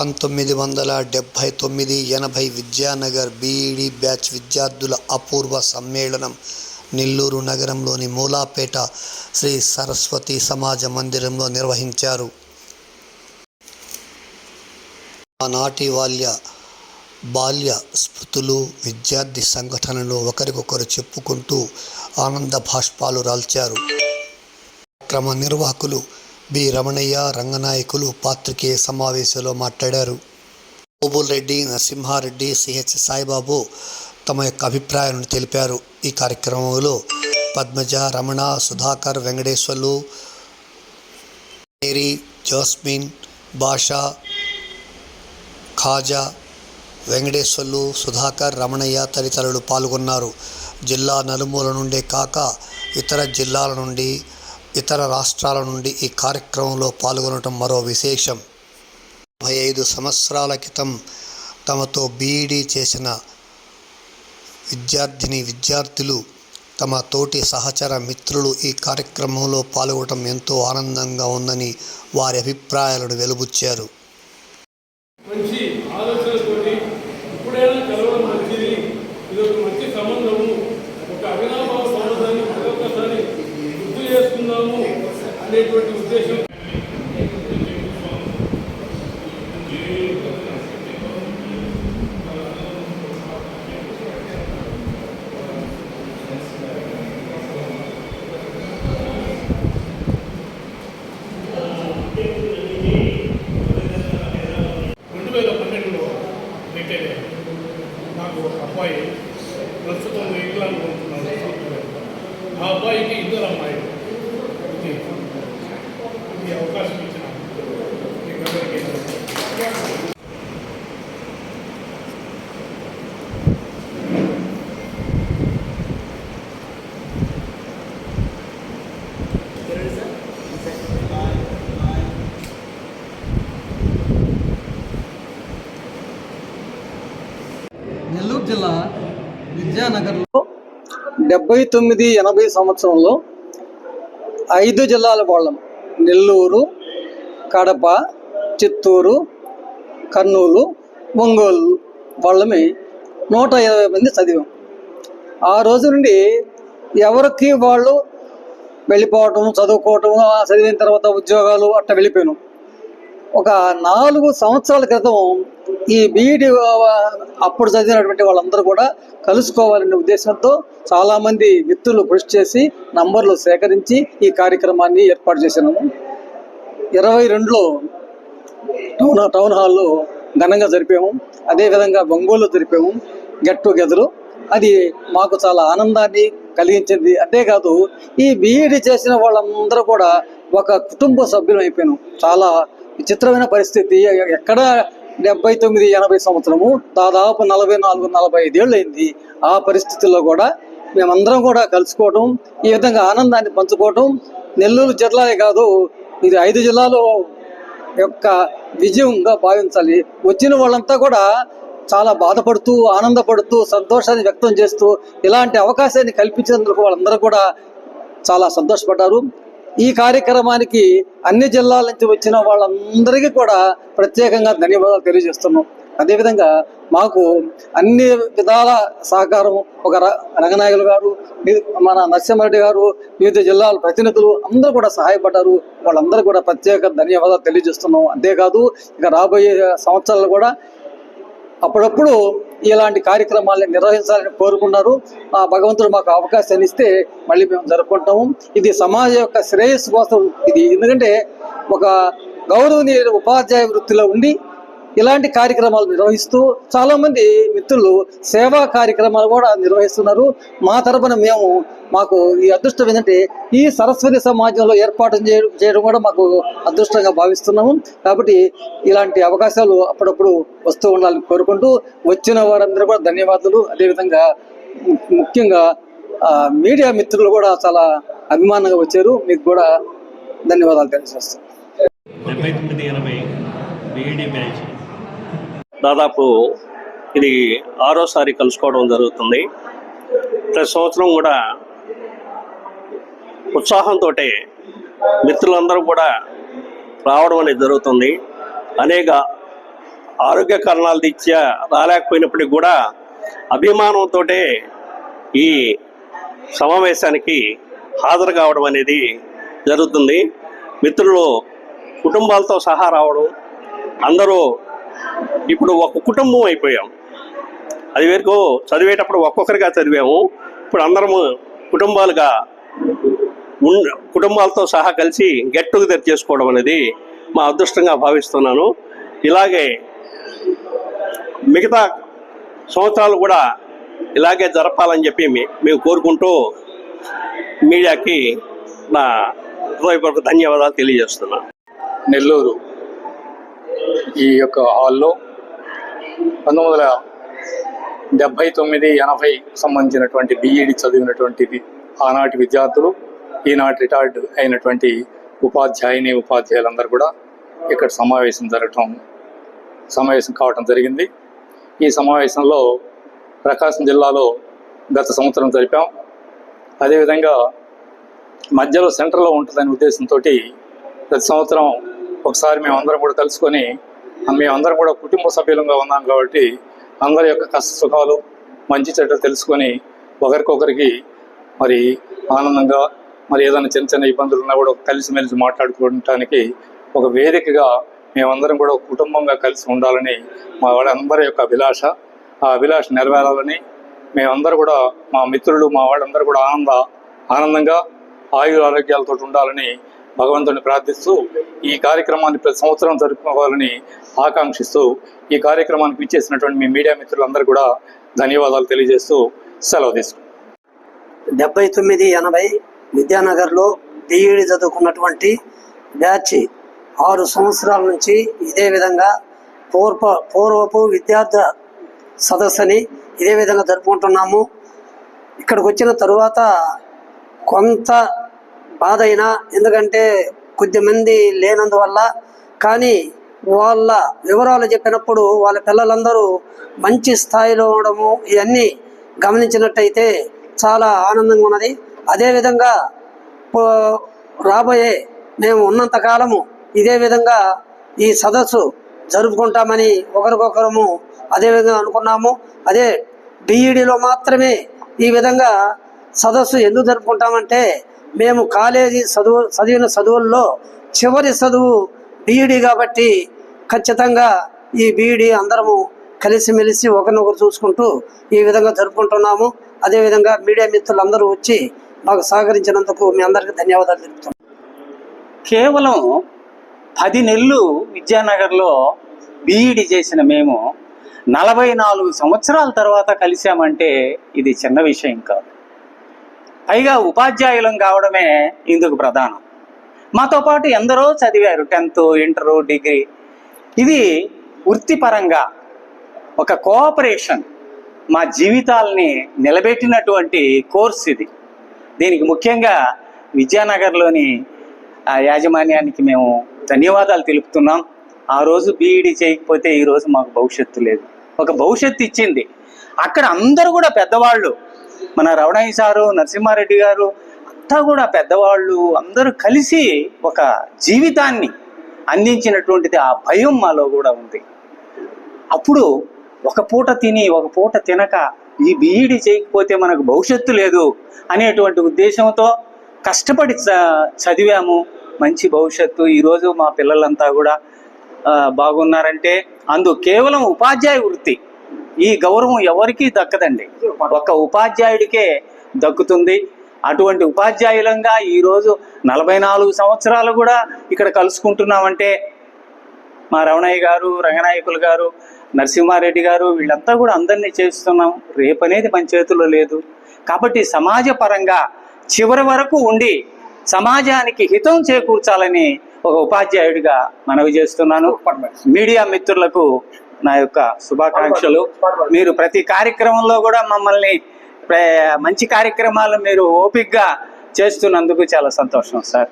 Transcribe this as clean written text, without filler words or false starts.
1979-80 Vidyanagar B Ed batch విద్యార్థుల అపూర్వ సమ్మేళనం నెల్లూరు నగరంలోని మూలాపేట శ్రీ సరస్వతి సమాజ మందిరంలో నిర్వహించారు. ఆనాటి బాల్య స్మృతులు, విద్యార్థి సంఘటనలు ఒకరికొకరు చెప్పుకుంటూ ఆనంద భాష్పాలు రాల్చారు. క్రమ నిర్వాహకులు బి రమణయ్య, రంగనాయకులు పాత్రికేయ సమావేశంలో మాట్లాడారు. ఓబుల్ రెడ్డి, నరసింహారెడ్డి, సిహెచ్ సాయిబాబు తమ యొక్క అభిప్రాయాలను తెలిపారు. ఈ కార్యక్రమంలో పద్మజ, రమణ, సుధాకర్, వెంకటేశ్వర్లు, మేరీ, జాస్మిన్, భాషా, ఖాజా, వెంకటేశ్వర్లు, సుధాకర్, రమణయ్య తదితరులు పాల్గొన్నారు. జిల్లా నలుమూల నుండే కాక ఇతర జిల్లాల నుండి, ఇతర రాష్ట్రాల నుండి ఈ కార్యక్రమంలో పాల్గొనడం మరో విశేషం. 45 సంవత్సరాల క్రితం తమతో బీఈడీ చేసిన విద్యార్థులు, తమ తోటి సహచర మిత్రులు ఈ కార్యక్రమంలో పాల్గొనడం ఎంతో ఆనందంగా ఉందని వారి అభిప్రాయాలను వెలుబుచ్చారు. మంచి ఆలోచనతోటి ఇప్పుడైనా కలవడం మంచిది, ఇది ఒక మంచి సంబంధము, ఒక అవినాభావ సంబంధాన్ని మరొకసారి గుర్తు చేసుకుందాము అనేటువంటి ఉద్దేశం. నాకు ఒక అబ్బాయి ప్రస్తుతం ఇంగ్లాండ్ ఉంటున్నాడు. ఆ అబ్బాయికి 2 అమ్మాయిలు. ఈ అవకాశం ఇచ్చిన నెల్లూరు జిల్లా విద్యానగర్లో 79-80 సంవత్సరంలో 5 జిల్లాల వాళ్ళం, నెల్లూరు, కడప, చిత్తూరు, కర్నూలు, ఒంగోలు వాళ్ళమి 120 మంది చదివాం. ఆ రోజు నుండి ఎవరికి వాళ్ళు వెళ్ళిపోవటం, చదువుకోవటం, చదివిన తర్వాత ఉద్యోగాలు అట్లా వెళ్ళిపోయాను. ఒక 4 సంవత్సరాల క్రితం ఈ బీఈడీ అప్పుడు చదివినటువంటి వాళ్ళందరూ కూడా కలుసుకోవాలనే ఉద్దేశంతో చాలామంది మిత్రులు కృషి చేసి నంబర్లు సేకరించి ఈ కార్యక్రమాన్ని ఏర్పాటు చేసినాము. 22లో టౌన్ హాల్లో ఘనంగా జరిపాము. అదేవిధంగా ఒంగోలు జరిపాము గెట్ టుగెదరు. అది మాకు చాలా ఆనందాన్ని కలిగించింది. అంతేకాదు ఈ బీఈడీ చేసిన వాళ్ళందరూ కూడా ఒక కుటుంబ సభ్యులు అయిపోయాను. చాలా విచిత్రమైన పరిస్థితి. ఎక్కడ 79-80 సంవత్సరము, దాదాపు 44-45 ఏళ్ళు అయింది. ఆ పరిస్థితుల్లో కూడా మేమందరం కూడా కలుసుకోవడం, ఈ విధంగా ఆనందాన్ని పంచుకోవటం నెల్లూరు జిల్లాలే కాదు, ఇది 5 జిల్లాల యొక్క విజయంగా భావించాలి. వచ్చిన వాళ్ళంతా కూడా చాలా బాధపడుతూ, ఆనందపడుతూ, సంతోషాన్ని వ్యక్తం చేస్తూ ఇలాంటి అవకాశాన్ని కల్పించినందుకు వాళ్ళందరూ కూడా చాలా సంతోషపడ్డారు. ఈ కార్యక్రమానికి అన్ని జిల్లాల నుంచి వచ్చిన వాళ్ళందరికీ కూడా ప్రత్యేకంగా ధన్యవాదాలు తెలియజేస్తున్నాం. అదేవిధంగా మాకు అన్ని విధాల సహకారం ఒక రంగనాయకులు గారు, మన నరసింహారెడ్డి గారు, వివిధ జిల్లాల ప్రతినిధులు అందరూ కూడా సహాయపడ్డారు. వాళ్ళందరూ కూడా ప్రత్యేక ధన్యవాదాలు తెలియజేస్తున్నాం. అంతేకాదు ఇక రాబోయే సంవత్సరాలు కూడా అప్పుడప్పుడు ఇలాంటి కార్యక్రమాలను నిర్వహించాలని కోరుకున్నారు. ఆ భగవంతుడు మాకు అవకాశాన్ని ఇస్తే మళ్ళీ మేము జరుపుకుంటాము. ఇది సమాజం యొక్క శ్రేయస్సు కోసం ఇది. ఎందుకంటే ఒక గౌరవనీయ ఉపాధ్యాయ వృత్తిలో ఉండి ఇలాంటి కార్యక్రమాలు నిర్వహిస్తూ చాలామంది మిత్రులు సేవా కార్యక్రమాలు కూడా నిర్వహిస్తున్నారు. మా తరపున మాకు ఈ అదృష్టం ఏంటంటే ఈ సరస్వతి సమాజంలో ఏర్పాటు చేయడం కూడా మాకు అదృష్టంగా భావిస్తున్నాము. కాబట్టి ఇలాంటి అవకాశాలు అప్పుడప్పుడు వస్తూ ఉండాలని కోరుకుంటూ వచ్చిన వారందరూ కూడా ధన్యవాదాలు. అదేవిధంగా ముఖ్యంగా మీడియా మిత్రులు కూడా చాలా అభిమానంగా వచ్చారు. మీకు కూడా ధన్యవాదాలు తెలియజేస్తాను. 79-80 బీఈడీ బ్యాచ్ దాదాపు ఇది 6వసారి కలుసుకోవడం జరుగుతుంది. ప్రతి సంవత్సరం కూడా ఉత్సాహంతో మిత్రులందరూ కూడా రావడం అనేది జరుగుతుంది. అనేక ఆరోగ్య కారణాల రీత్యా రాలేకపోయినప్పటికీ కూడా అభిమానంతో ఈ సమావేశానికి హాజరు కావడం అనేది జరుగుతుంది. మిత్రులు కుటుంబాలతో సహా రావడం, అందరూ ఇప్పుడు ఒక కుటుంబం అయిపోయాం. అది వరకు చదివేటప్పుడు ఒక్కొక్కరిగా చదివాము, ఇప్పుడు అందరము కుటుంబాలుగా కుటుంబాలతో సహా కలిసి గెట్ టుగెదర్ చేసుకోవడం అనేది మా అదృష్టంగా భావిస్తున్నాను. ఇలాగే మిగతా సంవత్సరాలు కూడా ఇలాగే జరపాలని చెప్పి మేము కోరుకుంటూ మీడియాకి నా హృదయపూర్వక ధన్యవాదాలు తెలియజేస్తున్నాను. నెల్లూరు ఈ యొక్క హాల్లో 1979-80 సంబంధించినటువంటి బీఈడి చదివినటువంటి ఆనాటి విద్యార్థులు, ఈనాటి రిటైర్డ్ అయినటువంటి ఉపాధ్యాయులందరూ కూడా ఇక్కడ సమావేశం కావడం జరిగింది. ఈ సమావేశంలో ప్రకాశం జిల్లాలో గత సంవత్సరం జరిపాం. అదేవిధంగా మధ్యలో సెంటర్లో ఉంటుందనే ఉద్దేశంతో ప్రతి సంవత్సరం ఒకసారి మేమందరం కూడా కలుసుకొని, మేమందరం కూడా కుటుంబ సభ్యులంగా ఉన్నాం కాబట్టి అందరి యొక్క కష్ట సుఖాలు మంచి చెడ్డలు తెలుసుకొని ఒకరికొకరికి మరి ఆనందంగా, మరి ఏదైనా చిన్న చిన్న ఇబ్బందులు ఉన్నా కూడా కలిసిమెలిసి మాట్లాడుకోవడానికి ఒక వేదికగా మేమందరం కూడా కుటుంబంగా కలిసి ఉండాలని మా వాళ్ళందరి యొక్క అభిలాష. ఆ అభిలాష నెరవేరాలని మేమందరూ కూడా, మా మిత్రులు, మా వాళ్ళందరూ కూడా ఆనందంగా ఆరోగ్యాలతో ఉండాలని భగవంతుని ప్రార్థిస్తూ ఈ కార్యక్రమాన్ని ప్రతి సంవత్సరం జరుపుకోవాలని ఆకాంక్షిస్తూ ఈ కార్యక్రమానికి ఇచ్చేసినటువంటి మీ మీడియా మిత్రులందరూ కూడా ధన్యవాదాలు తెలియజేస్తూ సెలవు తీసుకుంటాం. 79-80 విద్యానగర్లో బీఈడి చదువుకున్నటువంటి బ్యాచ్ 6 సంవత్సరాల నుంచి ఇదే విధంగా పూర్వపు విద్యార్థి సదస్సుని ఇదే విధంగా జరుపుకుంటున్నాము. ఇక్కడికి వచ్చిన తరువాత కొంత బాధ అయినా, ఎందుకంటే కొద్దిమంది లేనందువల్ల, కానీ వాళ్ళ వివరాలు చెప్పినప్పుడు వాళ్ళ పిల్లలందరూ మంచి స్థాయిలో ఉండడము ఇవన్నీ గమనించినట్టయితే చాలా ఆనందంగా ఉన్నది. అదేవిధంగా రాబోయే మేము ఉన్నంతకాలము ఇదే విధంగా ఈ సదస్సు జరుపుకుంటామని ఒకరికొకరము అదేవిధంగా అనుకున్నాము. అదే బీఈడిలో మాత్రమే ఈ విధంగా సదస్సు ఎందుకు జరుపుకుంటామంటే, మేము కాలేజీ చదివిన చదువుల్లో చివరి చదువు బీఈడి కాబట్టి ఖచ్చితంగా ఈ బీఈడి అందరము కలిసిమెలిసి ఒకరినొకరు చూసుకుంటూ ఈ విధంగా జరుపుకుంటున్నాము. అదేవిధంగా మీడియా మిత్రులందరూ వచ్చి మాకు సహకరించినందుకు మీ అందరికీ ధన్యవాదాలు తెలుపుతున్నాం. కేవలం 10 నెలలు విద్యానగర్లో బీఈడి చేసిన మేము 44 సంవత్సరాల తర్వాత కలిసామంటే ఇది చిన్న విషయం కాదు. పైగా ఉపాధ్యాయులం కావడమే ఇందుకు ప్రధానం. మాతో పాటు ఎందరో చదివారు, 10th, ఇంటర్, డిగ్రీ. ఇది వృత్తిపరంగా ఒక కోఆపరేషన్, మా జీవితాలని నిలబెట్టినటువంటి కోర్స్ ఇది. దీనికి ముఖ్యంగా విద్యానగర్లోని యాజమాన్యానికి మేము ధన్యవాదాలు తెలుపుతున్నాం. ఆ రోజు బీఈడి చేయకపోతే ఈరోజు మాకు భవిష్యత్తు లేదు. ఒక భవిష్యత్తు ఇచ్చింది. అక్కడ అందరూ కూడా పెద్దవాళ్ళు, మన రమణయ్య సారు, నరసింహారెడ్డి గారు అంతా కూడా పెద్దవాళ్ళు అందరూ కలిసి ఒక జీవితాన్ని అందించినటువంటిది ఆ భయం మాలో కూడా ఉంది. అప్పుడు ఒక పూట తిని ఒక పూట తినక ఈ బీఈడి చేయకపోతే మనకు భవిష్యత్తు లేదు అనేటువంటి ఉద్దేశంతో కష్టపడి చదివాము. మంచి భవిష్యత్తు. ఈరోజు మా పిల్లలంతా కూడా బాగున్నారంటే కేవలం ఉపాధ్యాయ వృత్తి. ఈ గౌరవం ఎవరికీ దక్కదండి, ఒక ఉపాధ్యాయుడికే దక్కుతుంది. అటువంటి ఉపాధ్యాయులంగా ఈరోజు 44 సంవత్సరాలు కూడా ఇక్కడ కలుసుకుంటున్నామంటే మా రమణయ్య గారు, రంగనాయకులు గారు, నరసింహారెడ్డి గారు వీళ్ళంతా కూడా అందరినీ చేస్తున్నాం. రేపనేది మన చేతుల్లో లేదు. కాబట్టి సమాజ పరంగా చివరి వరకు ఉండి సమాజానికి హితం చేకూర్చాలని ఒక ఉపాధ్యాయుడిగా మనవి చేస్తున్నాను. మీడియా మిత్రులకు నా యొక్క శుభాకాంక్షలు. మీరు ప్రతి కార్యక్రమంలో కూడా మమ్మల్ని మంచి కార్యక్రమాలు మీరు ఓపికగా చేస్తున్నందుకు చాలా సంతోషం సార్.